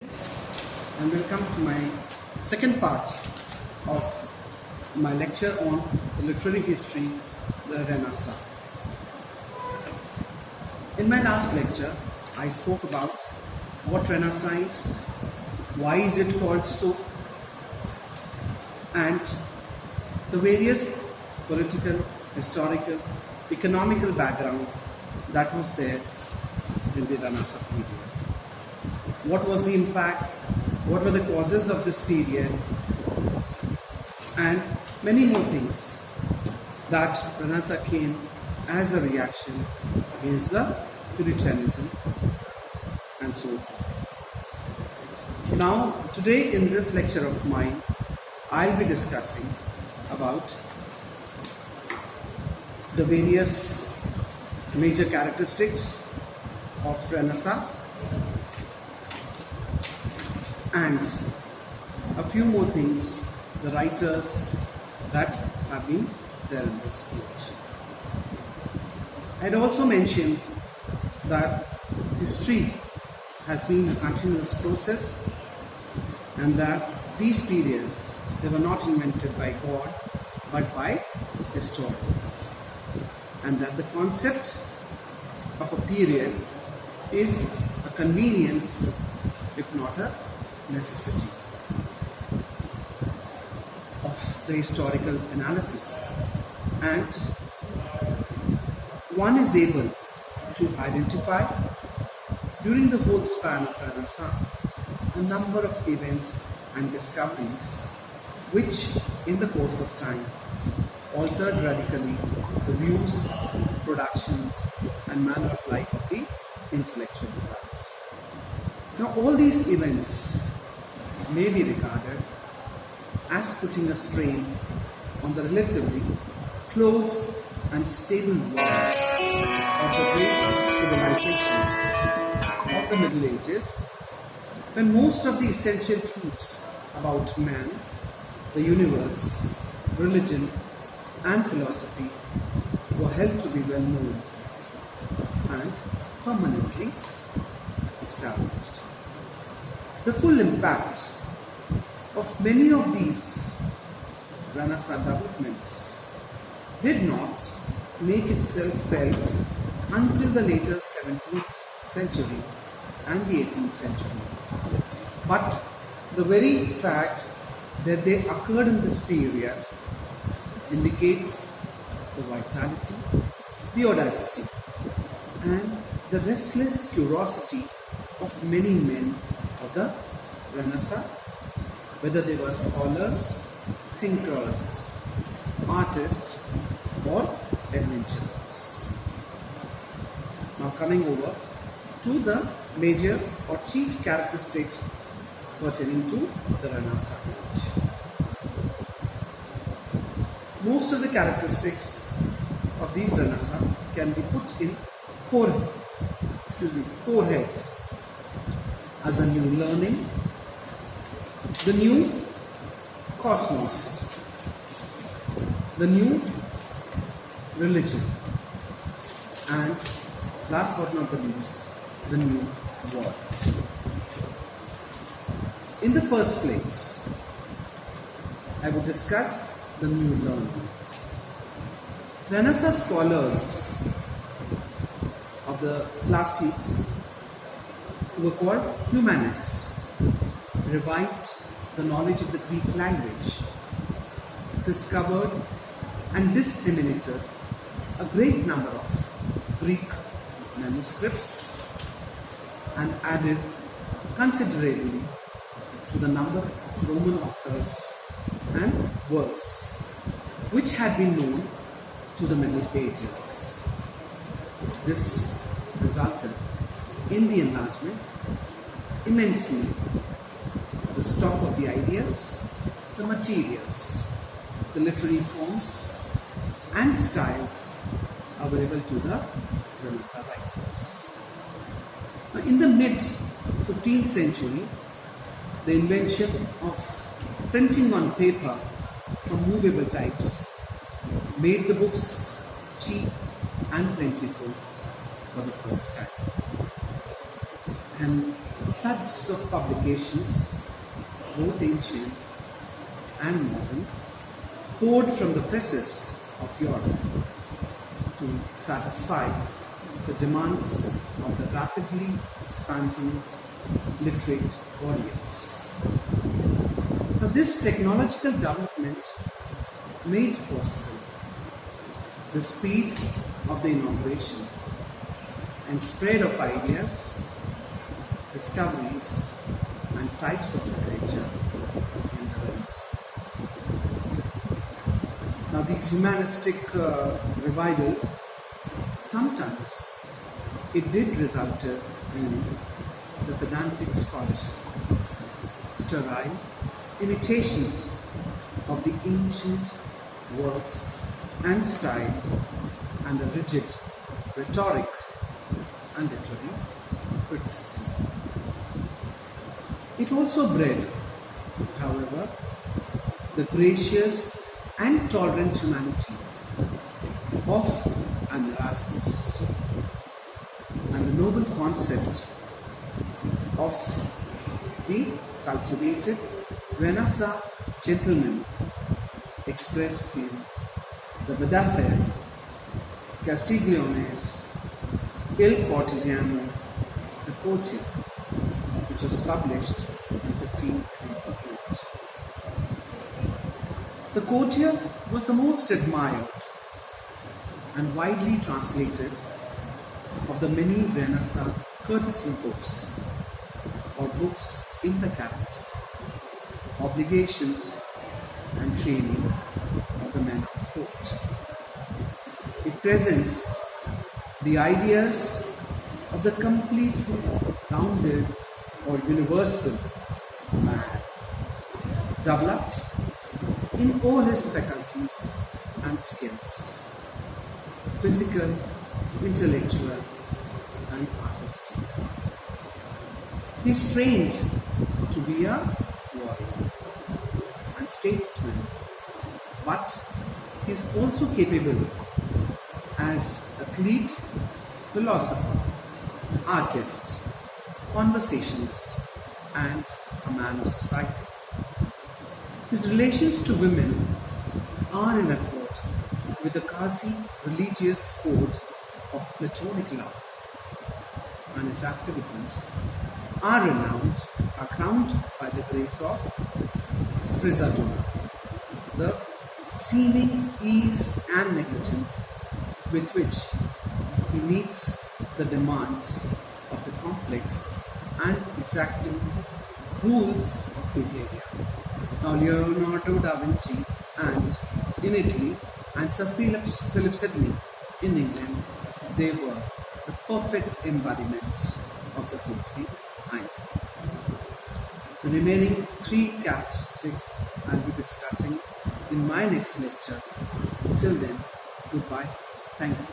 And welcome to my second part of my lecture on the literary history, the Renaissance. In my last lecture, I spoke about what Renaissance is, why is it called so, and the various political, historical, economical background that was there in the Renaissance period. What was the impact? What were the causes of this period? And many more things that Renaissance came as a reaction against the Puritanism and so on. Now, today in this lecture of mine, I'll be discussing about the various major characteristics of Renaissance and a few more things, the writers that have been there in this age. I'd also mentioned that history has been a continuous process and that these periods, they were not invented by God but by historians, and that the concept of a period is a convenience if not a necessity of the historical analysis, and one is able to identify during the whole span of Renaissance a number of events and discoveries which in the course of time altered radically the views, productions and manner of life of the intellectual class. Now all these events may be regarded as putting a strain on the relatively close and stable world of the great civilization of the Middle Ages, when most of the essential truths about man, the universe, religion and philosophy were held to be well known and permanently established. The full impact of many of these Renaissance developments did not make itself felt until the later 17th century and the 18th century. But the very fact that they occurred in this period indicates the vitality, the audacity, and the restless curiosity of many men of the Renaissance, whether they were scholars, thinkers, artists, or adventurers. Now coming over to the major or chief characteristics pertaining to the Renaissance age. Most of the characteristics of these Renaissance can be put in four heads: as a new learning, the new cosmos, the new religion, and last but not the least, the new world. In the first place, I would discuss the new learning. Renaissance scholars of the classics, who were called humanists, revived the knowledge of the Greek language, discovered and disseminated a great number of Greek manuscripts, and added considerably to the number of Roman authors and works which had been known to the Middle Ages. This resulted in the enlargement immensely of the stock of the ideas, the materials, the literary forms and styles available to the Renaissance writers. Now, in the mid-15th century, the invention of printing on paper from movable types made the books cheap and plentiful for the first time. And Floods of publications, both ancient and modern, poured from the presses of Europe to satisfy the demands of the rapidly expanding literate audience. Now, this technological development made possible the speed of the inauguration and spread of ideas, discoveries, and types of literature in the Renaissance. Now, these humanistic revival, sometimes it did result in the pedantic scholarship, sterile imitations of the ancient works and style, and a rigid rhetoric and literary criticism. It also bred, however, the gracious and tolerant humanity of an Erasmus and the noble concept of the cultivated Renaissance gentleman expressed in the Badasser, Castiglione's Il Cortegiano, the Courtier, which was published in 1528. The Courtier was the most admired and widely translated of the many Renaissance courtesy books, or books in the character, obligations, and training of the men of court. It presents the ideas of the completely rounded or universal man, developed in all his faculties and skills, physical, intellectual, and artistic. He is trained to be a warrior and statesman, but he is also capable as athlete, philosopher, artist, conversationalist, and a man of society. His relations to women are in accord with the quasi-religious code of Platonic love, and his activities are crowned by the grace of Sprezzatura, the seeming ease and negligence with which he meets the demands of the complex and exacting rules of behavior. Now, Leonardo da Vinci and in Italy and Sir Philip Sidney in England, they were the perfect embodiments of the courtly mind. The remaining three characteristics I'll be discussing in my next lecture. Till then, goodbye. Thank you.